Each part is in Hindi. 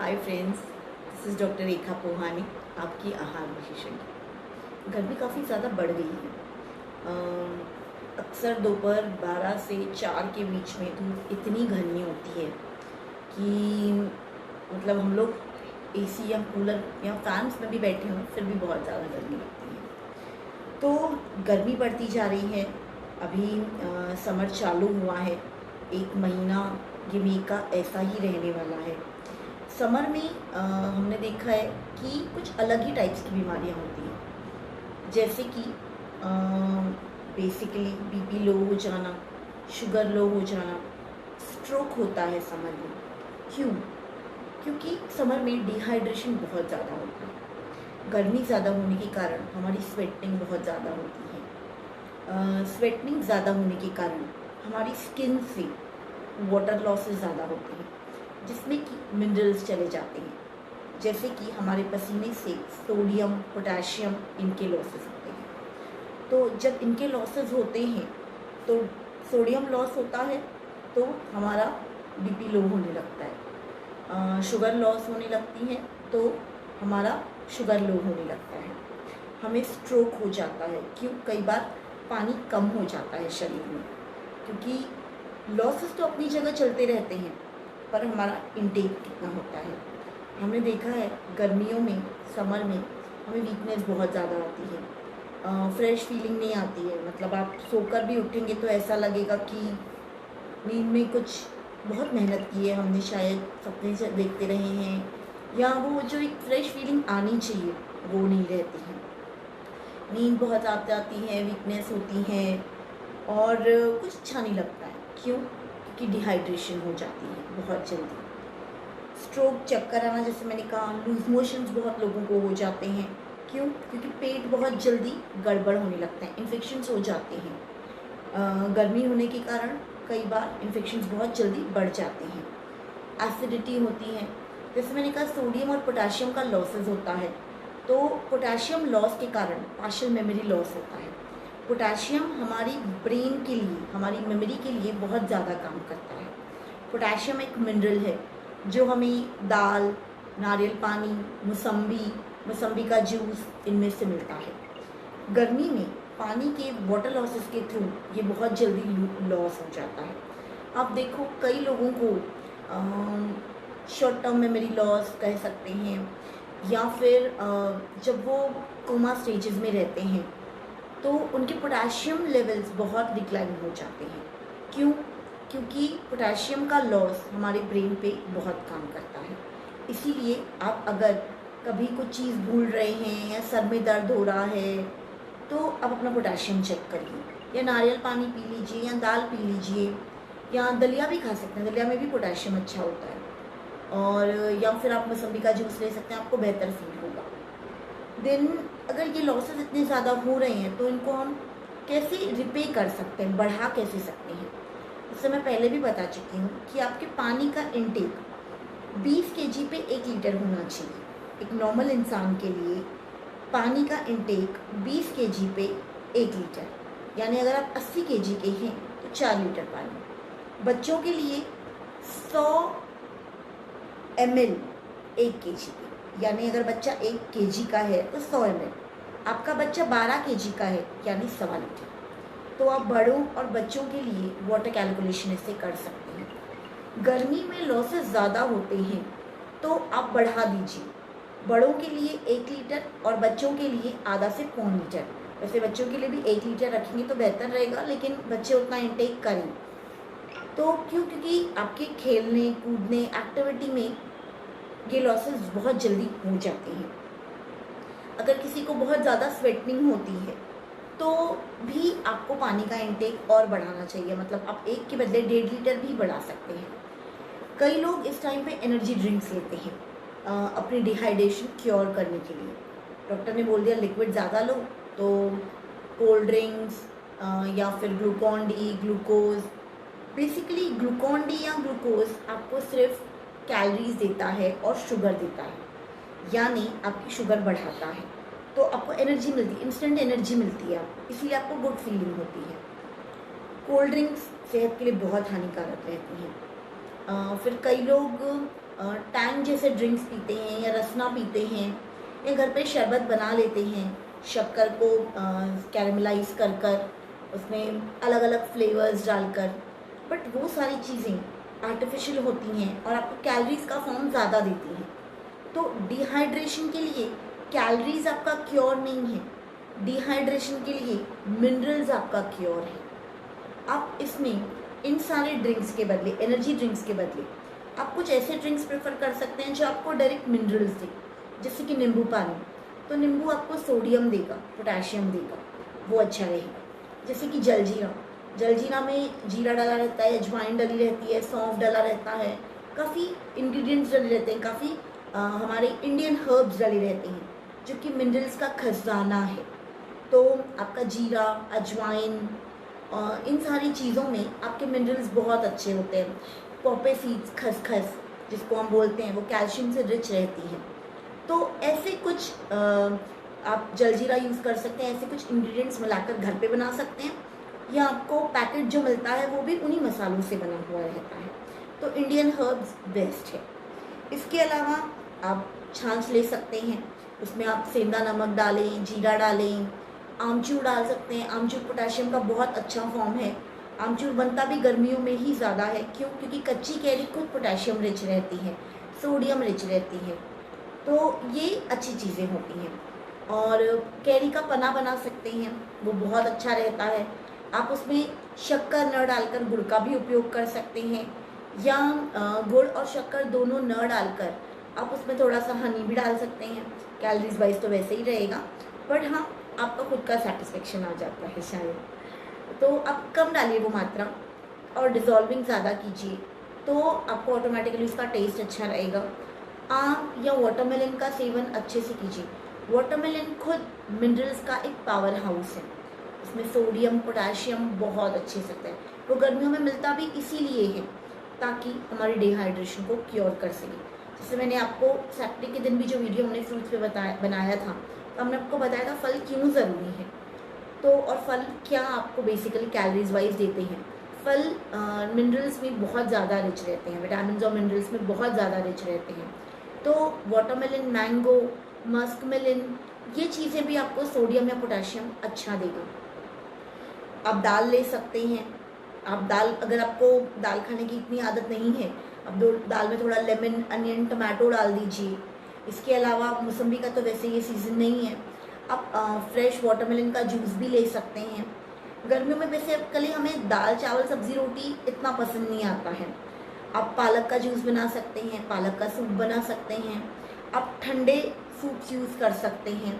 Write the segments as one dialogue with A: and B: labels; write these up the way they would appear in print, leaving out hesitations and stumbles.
A: Hi friends, this is doctor Rekha Pohani, आपकी आहार विशेषज्ञ। गर्मी काफ़ी ज़्यादा बढ़ गई है। अक्सर दोपहर 12 से 4 के बीच में धूप इतनी घनी होती है कि मतलब हम लोग एसी या कूलर या फैंस में भी बैठे हों फिर भी बहुत ज़्यादा गर्मी लगती है। तो गर्मी बढ़ती जा रही है। अभी समर चालू हुआ है। एक महीना ये मई का ऐसा ही रहने वाला है। समर में हमने देखा है कि कुछ अलग ही टाइप्स की बीमारियां होती हैं, जैसे कि बेसिकली बीपी लो हो जाना, शुगर लो हो जाना, स्ट्रोक होता है समर में। क्यों? क्योंकि समर में डिहाइड्रेशन बहुत ज़्यादा होता है। गर्मी ज़्यादा होने के कारण हमारी स्वेटिंग बहुत ज़्यादा होती है। स्वेटिंग ज़्यादा होने के कारण हमारी स्किन से वाटर लॉसेस ज़्यादा होते हैं, जिसमें कि मिनरल्स चले जाते हैं, जैसे कि हमारे पसीने से सोडियम, पोटेशियम, इनके लॉसेस होते हैं। तो जब इनके लॉसेस होते हैं तो सोडियम लॉस होता है तो हमारा बीपी लो होने लगता है। शुगर लॉस होने लगती है तो हमारा शुगर लो होने लगता है। हमें स्ट्रोक हो जाता है। क्यों? कई बार पानी कम हो जाता है शरीर में, क्योंकि लॉसेस तो अपनी जगह चलते रहते हैं पर हमारा इनटेक कितना होता है। हमने देखा है गर्मियों में, समर में हमें वीकनेस बहुत ज़्यादा आती है। फ्रेश फीलिंग नहीं आती है। मतलब आप सोकर भी उठेंगे तो ऐसा लगेगा कि नींद में कुछ बहुत मेहनत की है हमने, शायद सपने से देखते रहे हैं, या वो जो एक फ्रेश फीलिंग आनी चाहिए वो नहीं रहती है। नींद बहुत आ जाती है, वीकनेस होती है और कुछ अच्छा नहीं लगता है। क्यों? क्योंकि डिहाइड्रेशन हो जाती है बहुत जल्दी। स्ट्रोक, चक्कर आना, जैसे मैंने कहा, लूज मोशंस बहुत लोगों को हो जाते हैं। क्यों? क्योंकि पेट बहुत जल्दी गड़बड़ होने लगता है, इन्फेक्शंस हो जाते हैं। गर्मी होने के कारण कई बार इन्फेक्शंस बहुत जल्दी बढ़ जाते हैं। एसिडिटी होती है। जैसे मैंने कहा, सोडियम और पोटेशियम का लॉसेस होता है, तो पोटेशियम लॉस के कारण पार्शियल मेमोरी लॉस होता है। पोटेशियम हमारी ब्रेन के लिए, हमारी मेमोरी के लिए बहुत ज़्यादा काम करता है। पोटेशियम एक मिनरल है जो हमें दाल, नारियल पानी, मौसम्बी का जूस, इनमें से मिलता है। गर्मी में पानी के वाटर लॉसेस के थ्रू ये बहुत जल्दी लॉस हो जाता है। आप देखो, कई लोगों को शॉर्ट टर्म मेमोरी लॉस कह सकते हैं, या फिर जब वो कोमा स्टेजेस में रहते हैं तो उनके पोटेशियम लेवल्स बहुत डिक्लाइन हो जाते हैं। क्यों? क्योंकि पोटेशियम का लॉस हमारे ब्रेन पे बहुत काम करता है। इसीलिए आप अगर कभी कुछ चीज़ भूल रहे हैं या सर में दर्द हो रहा है तो आप अपना पोटेशियम चेक करिए, या नारियल पानी पी लीजिए, या दाल पी लीजिए, या दलिया भी खा सकते हैं, दलिया में भी पोटेशियम अच्छा होता है। और या फिर आप मौसम्बी का जूस ले सकते हैं, आपको बेहतर फील होगा। देन अगर ये लॉसेस इतने ज़्यादा हो रहे हैं तो इनको हम कैसे रिपे कर सकते हैं, बढ़ा कैसे सकते हैं? इससे मैं पहले भी बता चुकी हूँ कि आपके पानी का इनटेक 20 केजी पे 1 लीटर होना चाहिए। एक नॉर्मल इंसान के लिए पानी का इनटेक 20 केजी पे 1 लीटर, यानी अगर आप 80 केजी के हैं तो 4 लीटर पानी। बच्चों के लिए 100 ml 1 केजी पे, यानी अगर बच्चा 1 केजी का है तो 100 ml। आपका बच्चा 12 केजी का है यानी 1.25 लीटर। तो आप बड़ों और बच्चों के लिए वाटर कैलकुलेशन इससे कर सकते हैं। गर्मी में लॉसेस ज़्यादा होते हैं तो आप बढ़ा दीजिए। बड़ों के लिए 1 लीटर और बच्चों के लिए आधा से पौन लीटर। वैसे बच्चों के लिए भी 1 लीटर रखेंगे तो बेहतर रहेगा, लेकिन बच्चे उतना इंटेक करें तो क्यों? क्योंकि आपके खेलने कूदने एक्टिविटी में ये लॉसेस बहुत जल्दी हो जाते हैं। अगर किसी को बहुत ज़्यादा स्वेटिंग होती है तो भी आपको पानी का इंटेक और बढ़ाना चाहिए। मतलब आप 1 के बदले 1.5 लीटर भी बढ़ा सकते हैं। कई लोग इस टाइम पे एनर्जी ड्रिंक्स लेते हैं अपनी डिहाइड्रेशन क्योर करने के लिए। डॉक्टर ने बोल दिया लिक्विड ज़्यादा लो, तो कोल्ड ड्रिंक्स या फिर Glucon D, glucose. Basically Glucon D या ग्लूकोज आपको सिर्फ कैलोरीज देता है और शुगर देता है, यानी आपकी शुगर बढ़ाता है, तो आपको एनर्जी मिलती है, इंस्टेंट एनर्जी मिलती है, इसलिए आपको गुड फीलिंग होती है। कोल्ड ड्रिंक्स सेहत के लिए बहुत हानिकारक रहती हैं। फिर कई लोग टैंक टैंग जैसे ड्रिंक्स पीते हैं या रसना पीते हैं या घर पे शरबत बना लेते हैं, शक्कर को कैरमलाइज कर कर उसमें अलग अलग फ्लेवर्स डालकर, बट वो सारी चीज़ें आर्टिफिशियल होती हैं और आपको कैलोरीज का फॉर्म ज़्यादा देती हैं। तो डिहाइड्रेशन के लिए कैलोरीज आपका क्योर नहीं है, डिहाइड्रेशन के लिए मिनरल्स आपका क्योर है। आप इसमें इन सारे ड्रिंक्स के बदले, एनर्जी ड्रिंक्स के बदले आप कुछ ऐसे ड्रिंक्स प्रेफर कर सकते हैं जो आपको डायरेक्ट मिनरल्स दे, जैसे कि नींबू पानी। तो नींबू आपको सोडियम देगा, पोटेशियम देगा, वो अच्छा रहेगा। जैसे कि जलजीरा, जलजीरा में जीरा डाला रहता है, अजवाइन डली रहती है, सौंफ डाला रहता है, काफ़ी इंग्रेडिएंट्स डले रहते हैं, काफ़ी हमारे इंडियन हर्ब्स डले रहते हैं जो कि मिनरल्स का खजाना है। तो आपका जीरा, अजवाइन, इन सारी चीज़ों में आपके मिनरल्स बहुत अच्छे होते हैं। पॉपे सीड्स, खसखस जिसको हम बोलते हैं, वो कैल्शियम से रिच रहती है। तो ऐसे कुछ आप जलजीरा यूज़ कर सकते हैं, ऐसे कुछ इंग्रेडिएंट्स मिलाकर घर पे बना सकते हैं, या आपको पैकेट जो मिलता है वो भी उन्हीं मसालों से बना हुआ रहता है। तो इंडियन हर्ब्स बेस्ट है। इसके अलावा आप छाछ ले सकते हैं, उसमें आप सेंधा नमक डालें, जीरा डालें, आमचूर डाल सकते हैं। आमचूर पोटेशियम का बहुत अच्छा फॉर्म है। आमचूर बनता भी गर्मियों में ही ज़्यादा है, क्यों? क्योंकि कच्ची कैरी खुद पोटेशियम रिच रहती है, सोडियम रिच रहती है। तो ये अच्छी चीज़ें होती हैं। और कैरी का पना बना सकते हैं, वो बहुत अच्छा रहता है। आप उसमें शक्कर न डालकर गुड़ का भी उपयोग कर सकते हैं, या गुड़ और शक्कर दोनों न डालकर आप उसमें थोड़ा सा हनी भी डाल सकते हैं। कैलोरीज वाइज तो वैसे ही रहेगा, बट हाँ, आपका खुद का सेटिस्फेक्शन आ जाता है शायद। तो आप कम डालिए वो मात्रा और डिज़ोल्विंग ज़्यादा कीजिए, तो आपको ऑटोमेटिकली उसका टेस्ट अच्छा रहेगा। आम या वाटरमेलन का सेवन अच्छे से कीजिए। वाटरमेलन खुद मिनरल्स का एक पावर हाउस है, इसमें सोडियम, पोटेशियम बहुत अच्छे से है। वो गर्मियों में मिलता भी इसीलिए है ताकि हमारी डिहाइड्रेशन को क्योर कर सके। जैसे मैंने आपको सैटरडे के दिन भी जो वीडियो हमने फ्रूट्स पे बनाया था, तो हमने आपको बताया था फल क्यों ज़रूरी है। तो और फल क्या आपको बेसिकली कैलोरीज वाइज देते हैं। फल मिनरल्स में बहुत ज़्यादा रिच रहते हैं, विटामिन और मिनरल्स में बहुत ज़्यादा रिच रहते हैं। तो वाटरमेलन, मैंगो, मस्कमेलन, ये चीज़ें भी आपको सोडियम या पोटेशियम अच्छा देगा। आप दाल ले सकते हैं। आप दाल, अगर आपको दाल खाने की इतनी आदत नहीं है, अब दाल में थोड़ा लेमन, अनियन, टमाटो डाल दीजिए। इसके अलावा मौसम्बी का तो वैसे ये सीज़न नहीं है, आप फ्रेश वाटरमेलन का जूस भी ले सकते हैं। गर्मियों में वैसे कल हमें दाल, चावल, सब्ज़ी, रोटी इतना पसंद नहीं आता है। आप पालक का जूस बना सकते हैं, पालक का सूप बना सकते हैं, आप ठंडे सूप्स यूज़ कर सकते हैं,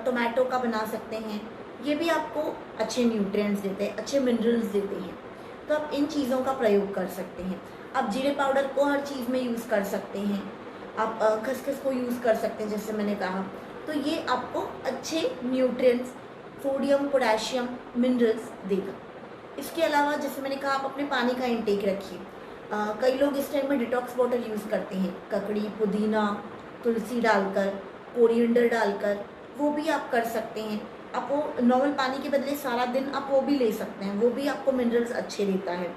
A: टोमेटो का बना सकते हैं। ये भी आपको अच्छे न्यूट्रिएंट्स देते हैं, अच्छे मिनरल्स देते हैं। तो आप इन चीज़ों का प्रयोग कर सकते हैं। आप जीरे पाउडर को हर चीज़ में यूज़ कर सकते हैं। आप खसखस को यूज़ कर सकते हैं, जैसे मैंने कहा। तो ये आपको अच्छे न्यूट्रिएंट्स, सोडियम, पोटेशियम, मिनरल्स देगा। इसके अलावा जैसे मैंने कहा, आप अपने पानी का इंटेक रखिए। कई लोग इस टाइम में डिटॉक्स वाटर यूज़ करते हैं, ककड़ी, पुदीना, तुलसी डालकर, कोरिएंडर डालकर, वो भी आप कर सकते हैं। आप वो नॉर्मल पानी के बदले सारा दिन आप वो भी ले सकते हैं, वो भी आपको मिनरल्स अच्छे देता है।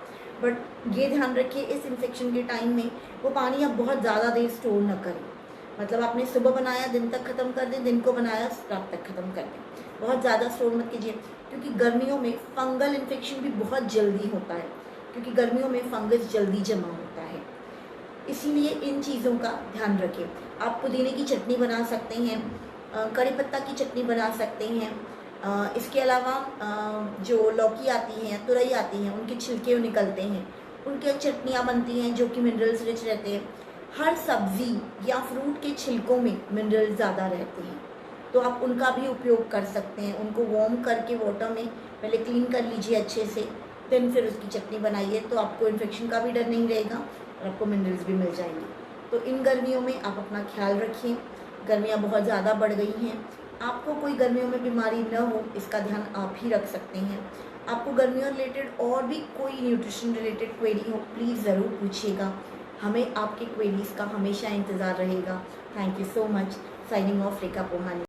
A: बट ये ध्यान रखिए, इस इन्फेक्शन के टाइम में वो पानी आप बहुत ज़्यादा देर स्टोर न करें। मतलब आपने सुबह बनाया, दिन तक ख़त्म कर दें, दिन को बनाया, रात तक ख़त्म कर दें। बहुत ज़्यादा स्टोर मत कीजिए, क्योंकि गर्मियों में फंगल इन्फेक्शन भी बहुत जल्दी होता है, क्योंकि गर्मियों में फंगस जल्दी जमा होता है। इसीलिए इन चीज़ों का ध्यान रखें। आप पुदीने की चटनी बना सकते हैं, कड़ी पत्ता की चटनी बना सकते हैं। इसके अलावा जो लौकी आती हैं, तुरई आती हैं, उनके छिलके निकलते हैं, उनके चटनियाँ बनती हैं जो कि मिनरल्स रिच रहते हैं। हर सब्ज़ी या फ्रूट के छिलकों में मिनरल्स ज़्यादा रहते हैं, तो आप उनका भी उपयोग कर सकते हैं। उनको वार्म करके वाटर में पहले क्लीन कर लीजिए अच्छे से, देन फिर उसकी चटनी बनाइए, तो आपको इन्फेक्शन का भी डर नहीं रहेगा और आपको मिनरल्स भी मिल जाएंगे। तो इन गर्मियों में आप अपना ख्याल रखिए। गर्मियाँ बहुत ज़्यादा बढ़ गई हैं, आपको कोई गर्मियों में बीमारी न हो, इसका ध्यान आप ही रख सकते हैं। आपको गर्मियों रिलेटेड और भी कोई न्यूट्रिशन रिलेटेड क्वेरी हो, प्लीज़ ज़रूर पूछिएगा। हमें आपके क्वेरीज़ का हमेशा इंतज़ार रहेगा। Thank you so much. Signing off, Rekha पोहानी।